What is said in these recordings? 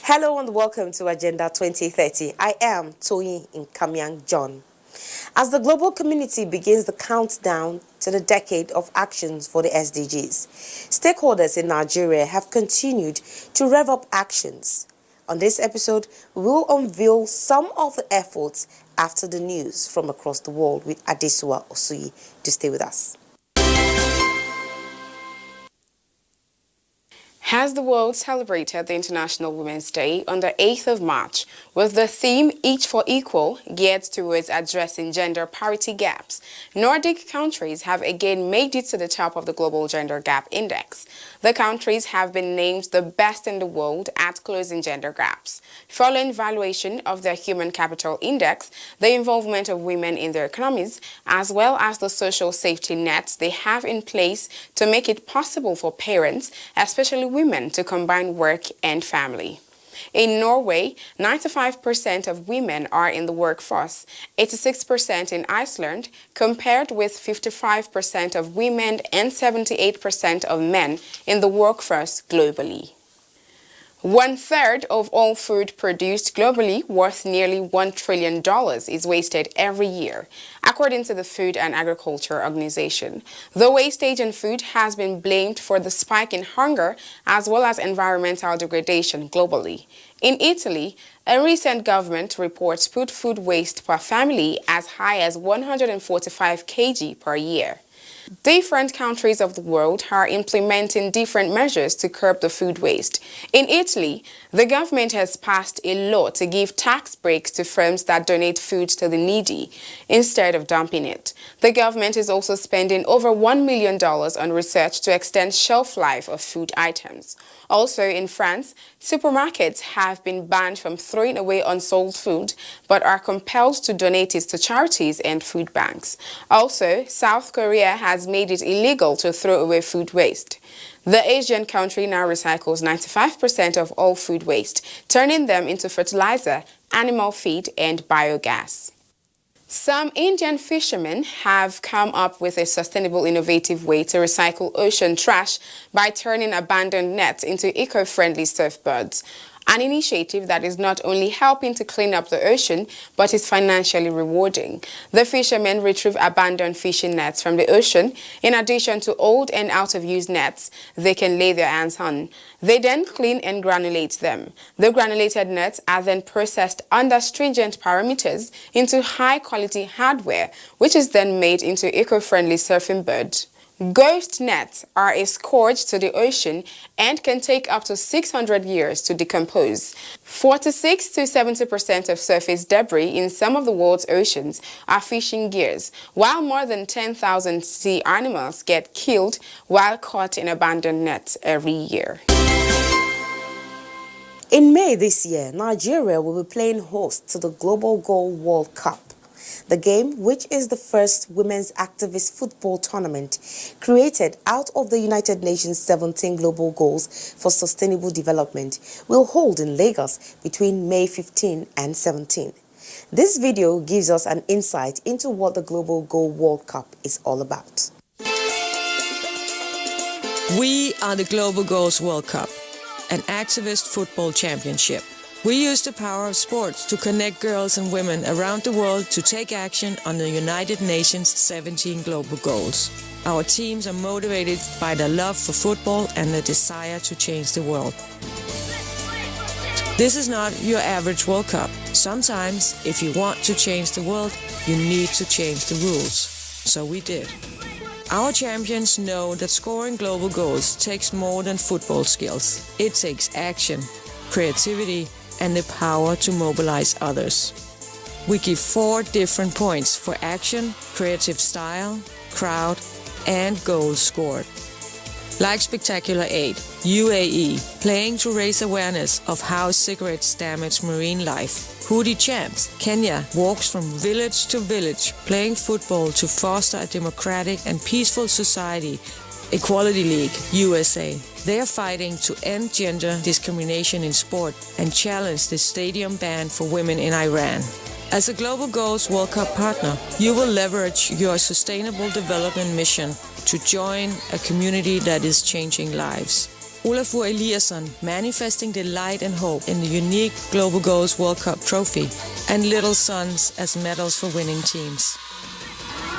Hello and welcome to Agenda 2030. I am Toyin Nkamiang John. As the global community begins the countdown to the decade of actions for the SDGs, stakeholders in Nigeria have continued to rev up actions. On this episode, we will unveil some of the efforts after the news from across the world with Adesua Osuyi. To stay with us. Has the world celebrated the International Women's Day on the 8th of March with the theme Each for Equal, geared towards addressing gender parity gaps? Nordic countries have again made it to the top of the Global Gender Gap Index. The countries have been named the best in the world at closing gender gaps. Following valuation of their Human Capital Index, the involvement of women in their economies, as well as the social safety nets they have in place to make it possible for parents, especially women, to combine work and family. In Norway, 95% of women are in the workforce, 86% in Iceland, compared with 55% of women and 78% of men in the workforce globally. 1/3 of all food produced globally, worth nearly $1 trillion, is wasted every year, according to the Food and Agriculture Organization. The wastage in food has been blamed for the spike in hunger as well as environmental degradation globally. In Italy, a recent government report put food waste per family as high as 145 kg per year. Different countries of the world are implementing different measures to curb the food waste. In Italy, the government has passed a law to give tax breaks to firms that donate food to the needy instead of dumping it. The government is also spending over $1 million on research to extend shelf life of food items. Also in France, supermarkets have been banned from throwing away unsold food, but are compelled to donate it to charities and food banks. Also, South Korea has made it illegal to throw away food waste. The Asian country now recycles 95% of all food waste, turning them into fertilizer, animal feed, and biogas. Some Indian fishermen have come up with a sustainable, innovative way to recycle ocean trash by turning abandoned nets into eco-friendly surfboards. An initiative that is not only helping to clean up the ocean, but is financially rewarding. The fishermen retrieve abandoned fishing nets from the ocean. In addition to old and out-of-use nets they can lay their hands on. They then clean and granulate them. The granulated nets are then processed under stringent parameters into high-quality hardware, which is then made into eco-friendly surfing boards. Ghost nets are a scourge to the ocean and can take up to 600 years to decompose. 46 to 70% of surface debris in some of the world's oceans are fishing gears, while more than 10,000 sea animals get killed while caught in abandoned nets every year. In May this year, Nigeria will be playing host to the Global Goal World Cup. The game, which is the first women's activist football tournament created out of the United Nations 17 Global Goals for Sustainable Development, will hold in Lagos between May 15 and 17. This video gives us an insight into what the Global Goal World Cup is all about. We are the Global Goals World Cup, an activist football championship. We use the power of sports to connect girls and women around the world to take action on the United Nations 17 global goals. Our teams are motivated by their love for football and the desire to change the world. This is not your average World Cup. Sometimes, if you want to change the world, you need to change the rules. So we did. Our champions know that scoring global goals takes more than football skills. It takes action, creativity, and the power to mobilize others. We give 4 different points for action, creative style, crowd, and goals scored. Like Spectacular 8, UAE, playing to raise awareness of how cigarettes damage marine life. Hoodie Champs, Kenya, walks from village to village, playing football to foster a democratic and peaceful society. Equality League, USA. They are fighting to end gender discrimination in sport and challenge the stadium ban for women in Iran. As a Global Goals World Cup partner, you will leverage your sustainable development mission to join a community that is changing lives. Olafur Eliasson manifesting delight and hope in the unique Global Goals World Cup trophy, and little sons as medals for winning teams.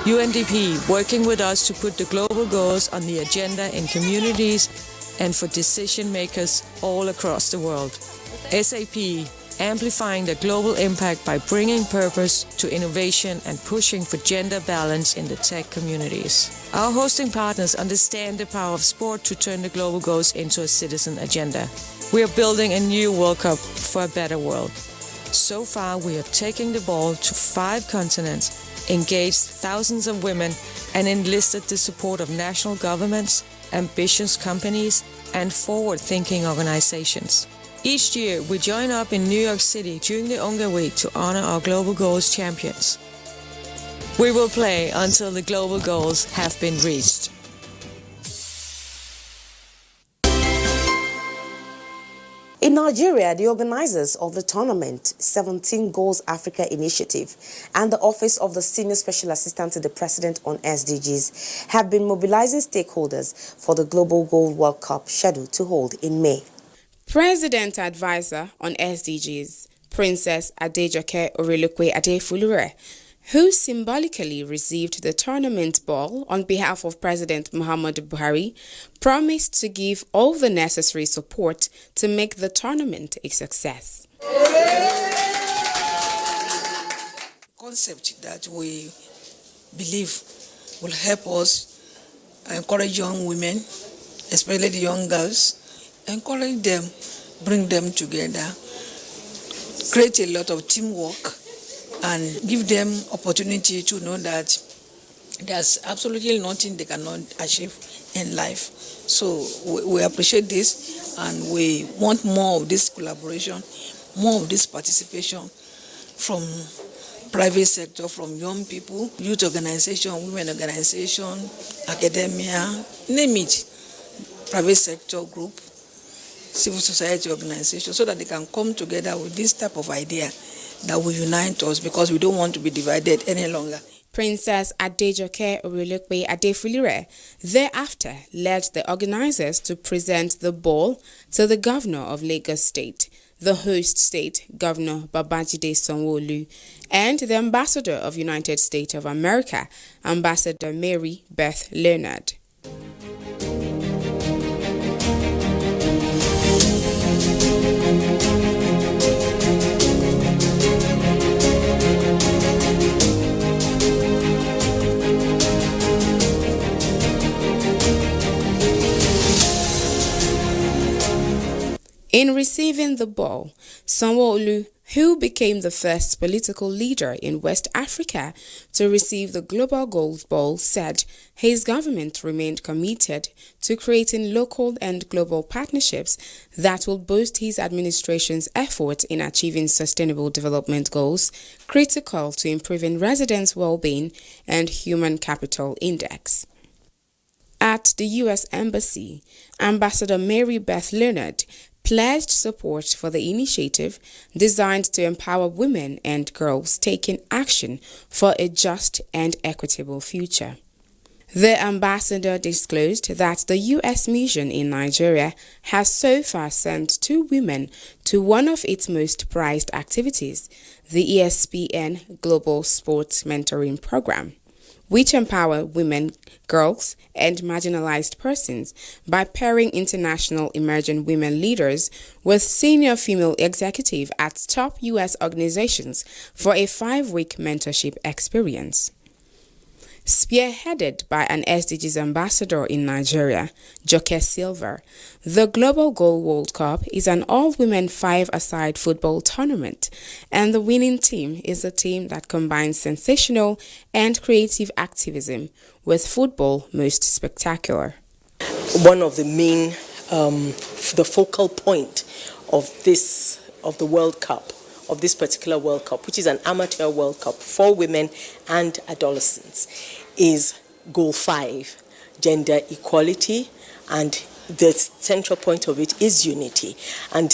UNDP working with us to put the global goals on the agenda in communities and for decision makers all across the world. SAP amplifying the global impact by bringing purpose to innovation and pushing for gender balance in the tech communities. Our hosting partners understand the power of sport to turn the global goals into a citizen agenda. We are building a new World Cup for a better world. So far, we have taken the ball to 5 continents, engaged thousands of women, and enlisted the support of national governments, ambitious companies, and forward-thinking organizations. Each year, we join up in New York City during the Unga Week to honor our Global Goals champions. We will play until the global goals have been reached. In Nigeria, the organizers of the tournament, 17 Goals Africa Initiative, and the Office of the Senior Special Assistant to the President on SDGs have been mobilizing stakeholders for the Global Goal World Cup scheduled to hold in May. President Advisor on SDGs, Princess Adejoke Orelokwe Adefulure, who symbolically received the tournament ball on behalf of President Muhammadu Buhari, promised to give all the necessary support to make the tournament a success. Concept that we believe will help us encourage young women, especially the young girls, encourage them, bring them together, create a lot of teamwork, and give them opportunity to know that there's absolutely nothing they cannot achieve in life. So we appreciate this, and we want more of this collaboration, more of this participation from private sector, from young people, youth organization, women organization, academia, name it, private sector group, civil society organization, so that they can come together with this type of idea that will unite us, because we don't want to be divided any longer. Princess Adejoke Orelokwe Adefulure thereafter led the organizers to present the ball to the governor of Lagos State, the host state, Governor Babajide Sanwo-Olu, and the ambassador of United States of America, Ambassador Mary Beth Leonard. In receiving the ball, Sanwo-Olu, who became the first political leader in West Africa to receive the Global Goals Ball, said his government remained committed to creating local and global partnerships that will boost his administration's efforts in achieving sustainable development goals critical to improving residents' well-being and human capital index. At the U.S. Embassy, Ambassador Mary Beth Leonard pledged support for the initiative designed to empower women and girls taking action for a just and equitable future. The ambassador disclosed that the U.S. mission in Nigeria has so far sent 2 women to one of its most prized activities, the ESPN Global Sports Mentoring Program, which empower women, girls, and marginalized persons by pairing international emerging women leaders with senior female executives at top U.S. organizations for a 5-week mentorship experience. Spearheaded by an SDGs ambassador in Nigeria, Joke Silver, the Global Goal World Cup is an all-women 5-a-side football tournament, and the winning team is a team that combines sensational and creative activism with football most spectacular. One of the main, the focal point of the World Cup, of this particular World Cup, which is an amateur World Cup for women and adolescents, is Goal 5, gender equality, and the central point of it is unity. And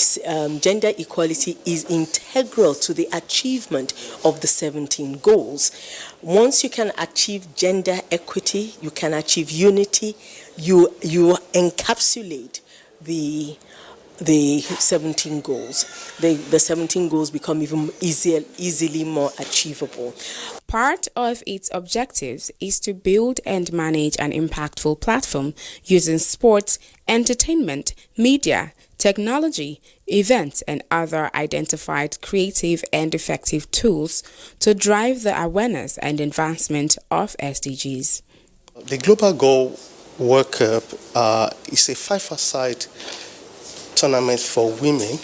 gender equality is integral to the achievement of the 17 goals. Once you can achieve gender equity, you can achieve unity, you encapsulate the 17 goals. The 17 goals become even easily more achievable. Part of its objectives is to build and manage an impactful platform using sports, entertainment, media, technology, events, and other identified creative and effective tools to drive the awareness and advancement of SDGs. The Global Goal World Cup is a five-a-side tournament for women.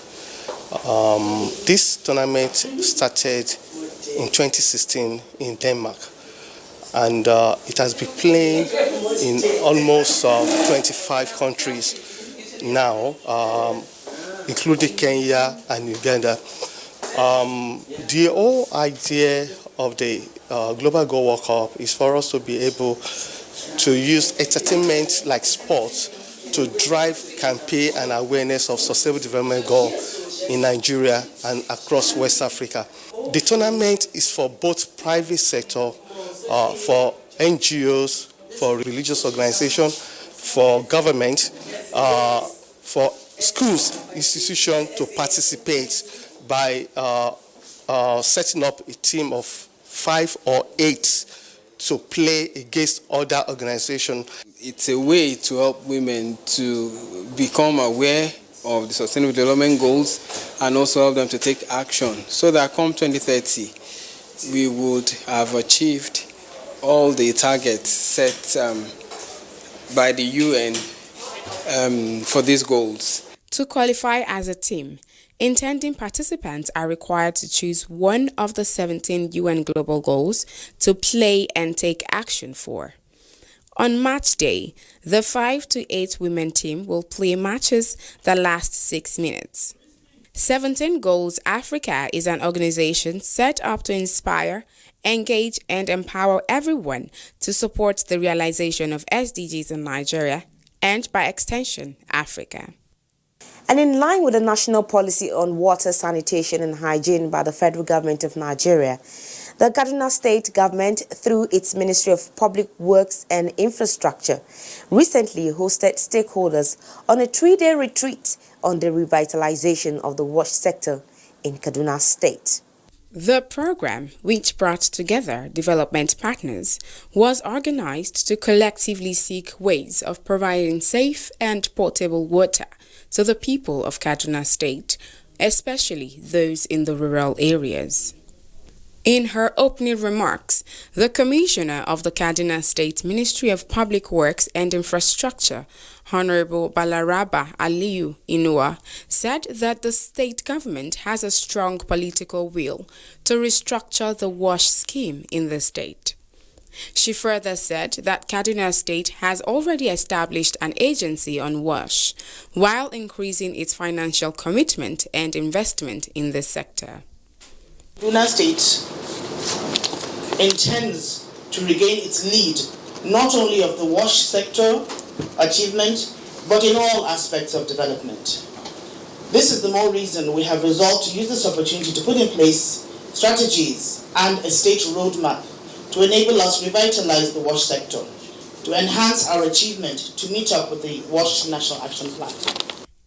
This tournament started in 2016 in Denmark, and it has been playing in almost 25 countries now, including Kenya and Uganda. The whole idea of the Global Goal World Cup is for us to be able to use entertainment like sports to drive campaign and awareness of sustainable development goals in Nigeria and across West Africa. The tournament is for both private sector, for NGOs, for religious organizations, for government, for schools, institutions to participate by setting up a team of 5 or 8 to play against other organizations. It's a way to help women to become aware of the Sustainable Development Goals and also help them to take action so that come 2030 we would have achieved all the targets set by the UN for these goals. To qualify as a team, intending participants are required to choose one of the 17 UN Global Goals to play and take action for. On match day, the 5 to 8 women team will play matches that last 6 minutes. 17 Goals Africa is an organization set up to inspire, engage, and empower everyone to support the realization of SDGs in Nigeria and, by extension, Africa. And in line with the national policy on water, sanitation and hygiene by the federal government of Nigeria, the Kaduna State government, through its Ministry of Public Works and Infrastructure, recently hosted stakeholders on a 3-day retreat on the revitalization of the wash sector in Kaduna State. The program, which brought together development partners, was organized to collectively seek ways of providing safe and portable water to the people of Kaduna State, especially those in the rural areas. In her opening remarks, the Commissioner of the Kaduna State Ministry of Public Works and Infrastructure, Honorable Balaraba Aliyu Inuwa, said that the state government has a strong political will to restructure the WASH scheme in the state. She further said that Kaduna State has already established an agency on WASH, while increasing its financial commitment and investment in this sector. Kaduna State intends to regain its lead not only of the WASH sector achievement, but in all aspects of development. This is the more reason we have resolved to use this opportunity to put in place strategies and a state roadmap to enable us to revitalize the WASH sector, to enhance our achievement to meet up with the WASH National Action Plan.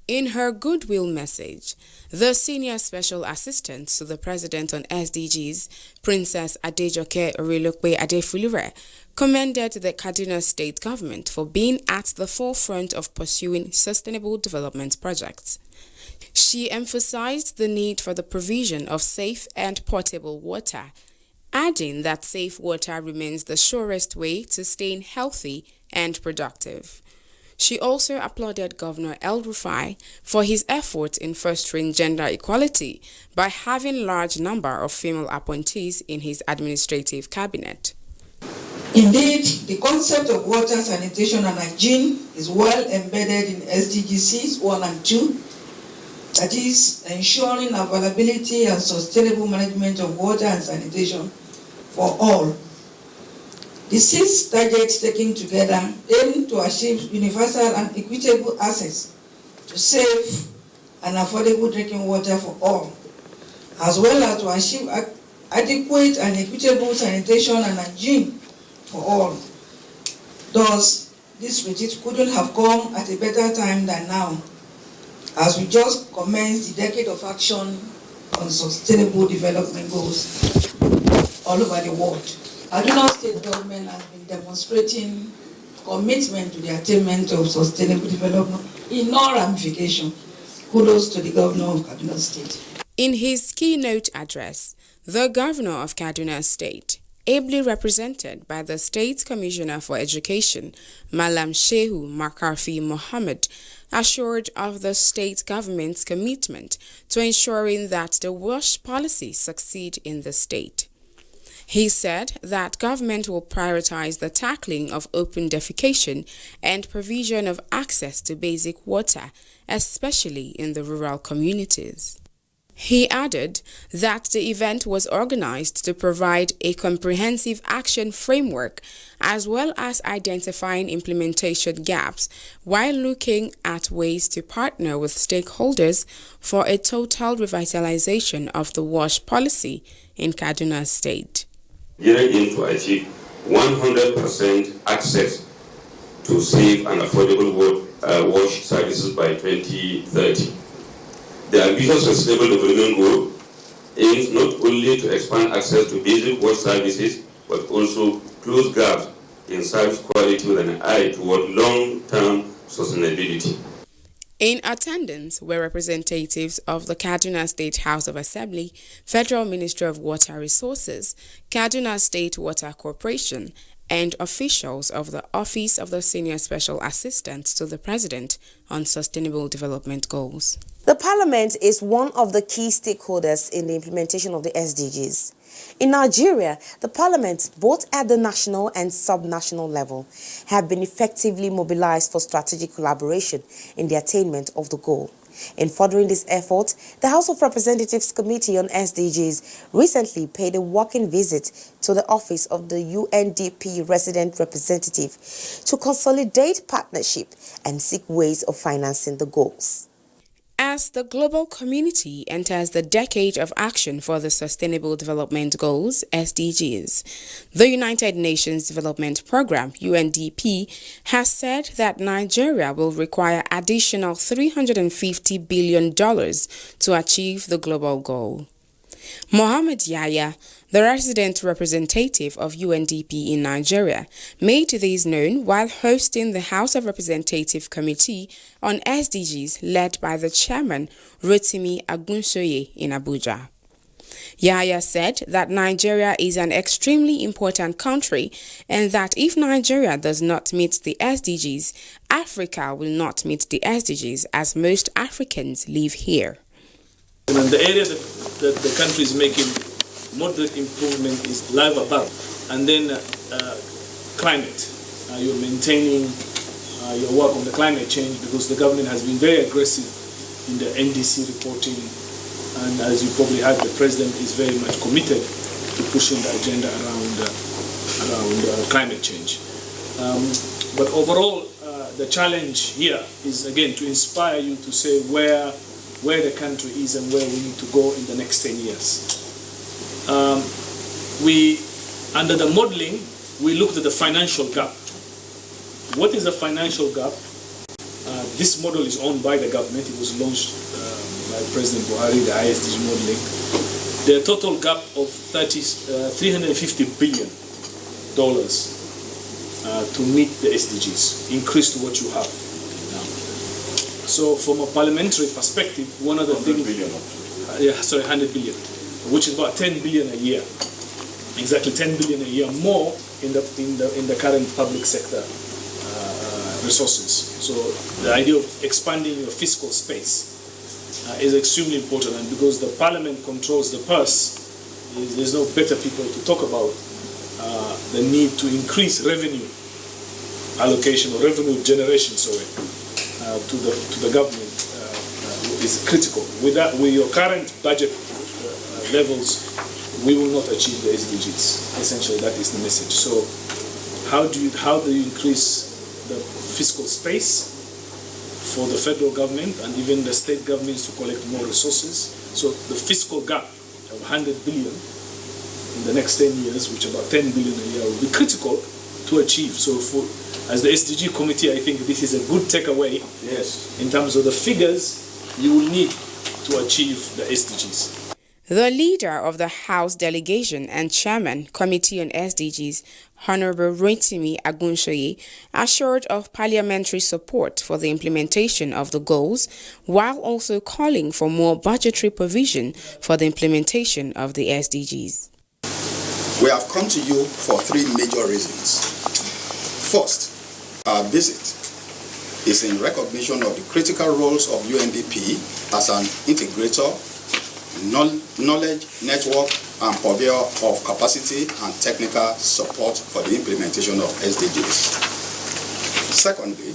In her goodwill message, the Senior Special Assistant to the President on SDGs, Princess Adejoke Orilokpe Adefulure, commended the Kaduna State government for being at the forefront of pursuing sustainable development projects. She emphasized the need for the provision of safe and portable water, adding that safe water remains the surest way to staying healthy and productive. She also applauded Governor El-Rufai for his efforts in fostering gender equality by having a large number of female appointees in his administrative cabinet. Indeed, the concept of water, sanitation and hygiene is well embedded in SDGs 1 and 2, that is, ensuring availability and sustainable management of water and sanitation for all. The 6 targets taken together aim to achieve universal and equitable access to safe and affordable drinking water for all, as well as to achieve adequate and equitable sanitation and hygiene for all. Thus, this retreat couldn't have come at a better time than now as we just commenced the decade of action on sustainable development goals all over the world. Kaduna State government has been demonstrating commitment to the attainment of sustainable development in all ramifications. Kudos to the governor of Kaduna State. In his keynote address, the governor of Kaduna State, ably represented by the State Commissioner for Education, Malam Shehu Makarfi Mohammed, assured of the state government's commitment to ensuring that the WASH policy succeed in the state. He said that government will prioritize the tackling of open defecation and provision of access to basic water, especially in the rural communities. He added that the event was organized to provide a comprehensive action framework as well as identifying implementation gaps while looking at ways to partner with stakeholders for a total revitalization of the WASH policy in Kaduna State. Nigeria aims to achieve 100% access to safe and affordable WASH services by 2030. The ambitious sustainable development goal aims not only to expand access to basic WASH services, but also close gaps in service quality with an eye toward long-term sustainability. In attendance were representatives of the Kaduna State House of Assembly, Federal Ministry of Water Resources, Kaduna State Water Corporation, and officials of the Office of the Senior Special Assistant to the President on Sustainable Development Goals. The Parliament is one of the key stakeholders in the implementation of the SDGs. In Nigeria, the Parliament, both at the national and subnational level, have been effectively mobilized for strategic collaboration in the attainment of the goal. In furthering this effort, the House of Representatives Committee on SDGs recently paid a working visit to the office of the UNDP resident representative to consolidate partnership and seek ways of financing the goals. As the global community enters the decade of action for the Sustainable Development Goals, SDGs, the United Nations Development Programme, UNDP, has said that Nigeria will require additional $350 billion to achieve the global goal. Mohammed Yahya, the resident representative of UNDP in Nigeria, made this known while hosting the House of Representatives Committee on SDGs led by the chairman, Rotimi Agunsoye, in Abuja. Yahya said that Nigeria is an extremely important country and that if Nigeria does not meet the SDGs, Africa will not meet the SDGs as most Africans live here. And the area that the country is making moderate improvement is life above, and then climate. You're maintaining your work on the climate change because the government has been very aggressive in the NDC reporting, and as you probably heard, the president is very much committed to pushing the agenda around climate change. But overall, the challenge here is again to inspire you to say where the country is and where we need to go in the next 10 years. Under the modeling, we looked at the financial gap. What is the financial gap? This model is owned by the government. It was launched by President Buhari, the ISDG modeling. The total gap of $350 billion to meet the SDGs, increase to what you have now. So from a parliamentary perspective, one of the things... 100 billion, which is about 10 billion a year. Exactly 10 billion a year more in the current public sector resources. So the idea of expanding your fiscal space is extremely important, and because the parliament controls the purse, there's no better people to talk about the need to increase revenue allocation or revenue generation, to the government is critical. With your current budget levels, we will not achieve the SDGs. Essentially, that is the message. So, how do you increase the fiscal space for the federal government and even the state governments to collect more resources? So, the fiscal gap of 100 billion in the next 10 years, which is about 10 billion a year, will be critical to achieve. So, as the SDG committee, I think this is a good takeaway. Yes. In terms of the figures, you will need to achieve the SDGs. The leader of the House delegation and chairman, Committee on SDGs, Honorable Rotimi Agunshoye, assured of parliamentary support for the implementation of the goals, while also calling for more budgetary provision for the implementation of the SDGs. We have come to you for three major reasons. First, our visit is in recognition of the critical roles of UNDP as an integrator, knowledge network, and purveyor of capacity and technical support for the implementation of SDGs. Secondly,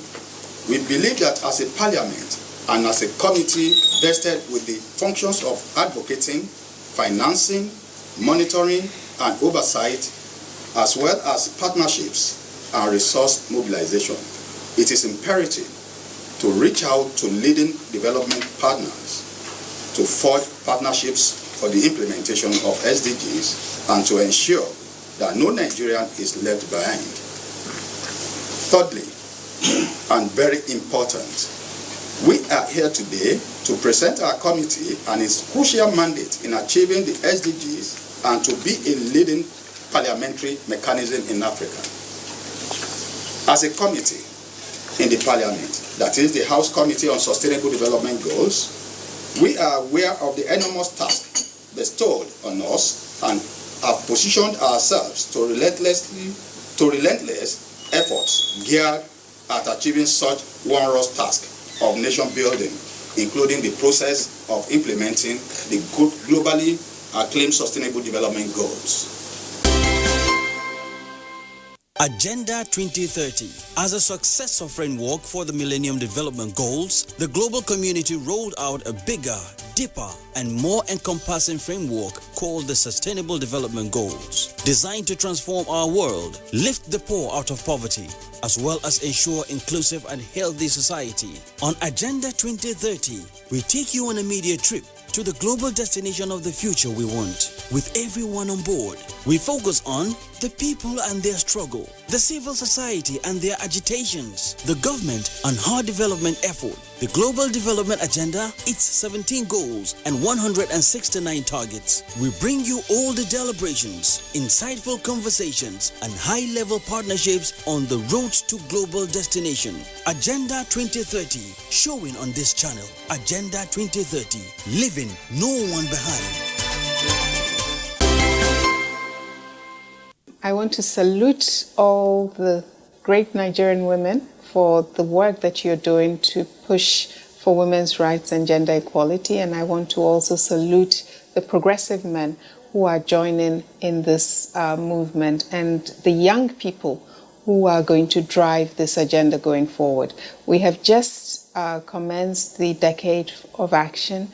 we believe that as a parliament and as a committee vested with the functions of advocating, financing, monitoring, and oversight, as well as partnerships and resource mobilization, it is imperative to reach out to leading development partners to forge partnerships for the implementation of SDGs and to ensure that no Nigerian is left behind. Thirdly, and very important, we are here today to present our committee and its crucial mandate in achieving the SDGs and to be a leading parliamentary mechanism in Africa. As a committee in the parliament, that is the House Committee on Sustainable Development Goals, we are aware of the enormous task bestowed on us and have positioned ourselves to relentless efforts geared at achieving such onerous task of nation building, including the process of implementing the globally acclaimed Sustainable Development Goals. Agenda 2030. As a successor framework for the Millennium Development Goals, the global community rolled out a bigger, deeper, and more encompassing framework called the Sustainable Development Goals, designed to transform our world, lift the poor out of poverty, as well as ensure inclusive and healthy society. On Agenda 2030, we take you on a media trip to the global destination of the future we want. With everyone on board, we focus on the people and their struggle, the civil society and their agitations, the government and her development effort, the global development agenda, its 17 goals and 169 targets. We bring you all the deliberations, insightful conversations, and high-level partnerships on the roads to global destination. Agenda 2030, showing on this channel. Agenda 2030, leaving no one behind. I want to salute all the great Nigerian women for the work that you're doing to push for women's rights and gender equality. And I want to also salute the progressive men who are joining in this movement and the young people who are going to drive this agenda going forward. We have just commenced the decade of action.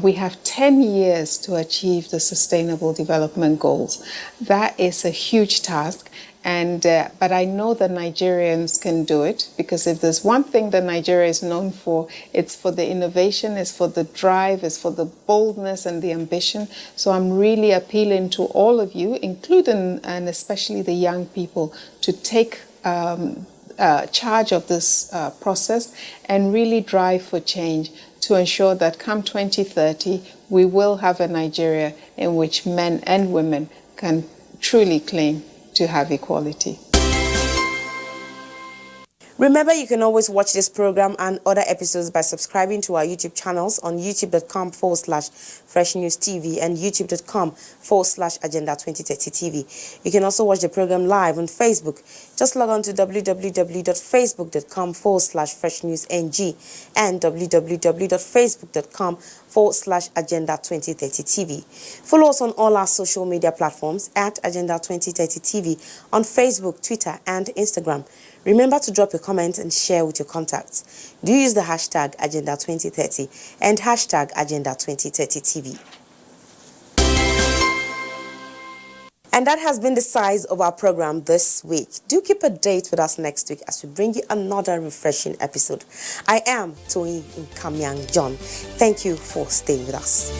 We have 10 years to achieve the Sustainable Development Goals. That is a huge task, but I know that Nigerians can do it, because if there's one thing that Nigeria is known for, it's for the innovation, it's for the drive, it's for the boldness and the ambition. So I'm really appealing to all of you, including and especially the young people, to take charge of this process and really drive for change, to ensure that come 2030, we will have a Nigeria in which men and women can truly claim to have equality. Remember, you can always watch this program and other episodes by subscribing to our YouTube channels on youtube.com/Fresh News TV and youtube.com/Agenda 2030 TV. You can also watch the program live on Facebook. Just log on to www.facebook.com/Fresh News NG and www.facebook.com/Agenda 2030 TV. Follow us on all our social media platforms at Agenda 2030 TV on Facebook, Twitter, and Instagram. Remember to drop a comment and share with your contacts. Do use the hashtag Agenda 2030 and hashtag Agenda 2030 TV. And that has been the size of our program this week. Do keep a date with us next week as we bring you another refreshing episode. I am Toyin Nkamyang John. Thank you for staying with us.